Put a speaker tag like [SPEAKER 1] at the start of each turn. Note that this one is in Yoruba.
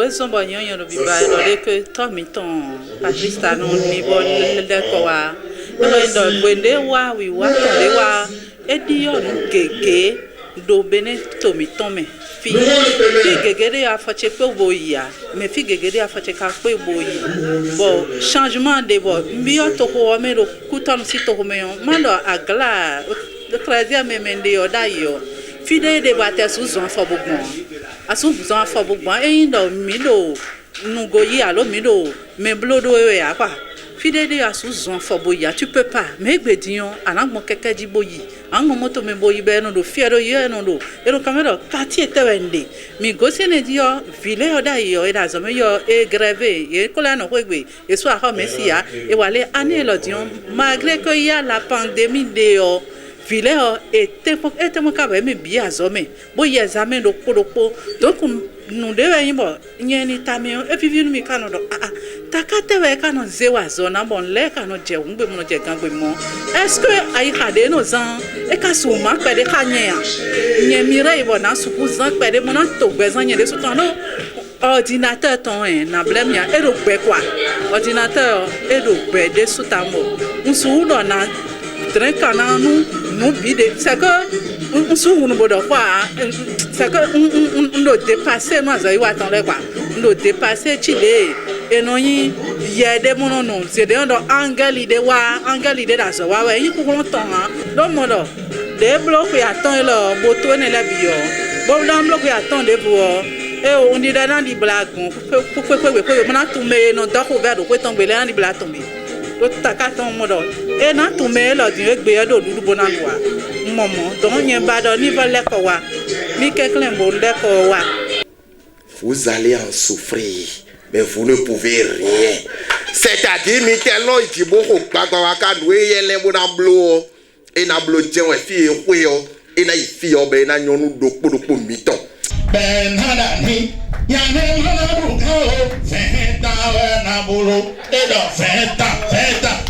[SPEAKER 1] raison bon yon no biba no de que Tommy ton Patricia no ni bon le ko wa no ndo wende wa wi wa to de wa edi yo keke do bene Tommy tome fi gegede a fache pe boya me fi gegede a fache ka pe boyi bon changement de bo mbiyo to ko me do kutam si to me yon mando agla le 13e mende yo da yo fide de bater sous un fo bogbon asu buzan fo bogbon e ndo mi do nugo yi alo mi do me blodo we ya kwa fide de asu zon fo boya tu peux pas me gbedion anagmo keke di boyi ango moto me boyi be no do fiero ye no do e do kamero quartier tewende mi gosene di yo vile yo da yo e da zo me yo e greve e kola no kwegbe e so ha mesia e wale ane lo dion malgré que y a la pandémie de yo vile yo était mo ka be me bi azome boyi examen do kodoko donc nous devons y voir ni tamio et puis nous mi kano do takate we kano zewa zona bon le kano je ngbe mo je gangbe mo est-ce que ay khade no zan e ka suma pe de khanya nye mire bo na suku zan pe de mo na to gbe zan nye de so tan no ordinateur ton na blem ya e do gbe kwa ordinateur e do gbe de so tamo nsu do na train kana nu bide c'est que nsu nu bo do kwa c'est que on doit dépasser moi ça y va attendre quoi on doit dépasser chile et non y a des mon non c'est des dans angali de da so wa wa yi ku longtemps hein donc mon do des blocs y attend le boto ne la bio bon dans bloc y attend de pour et on dit dans di blague pour na tomber non donc ouvert ko tomber là di blague tomber do takaton mon do et na tomber là di egbe do du bona loi momo donc y ba do ni va le ko wa mi quelqu'un bon le ko wa.
[SPEAKER 2] Vous allez en souffrir, mais vous ne pouvez rien. C'est-à-dire, Mitello, il dit beaucoup, quand on va cadrer, il y a un blo, et un blo, tiens, et fille, et na fille, et na nyonou, do miton.
[SPEAKER 3] Ben, hadani, yane, mana, buko, feta, na bolo, et do, feta.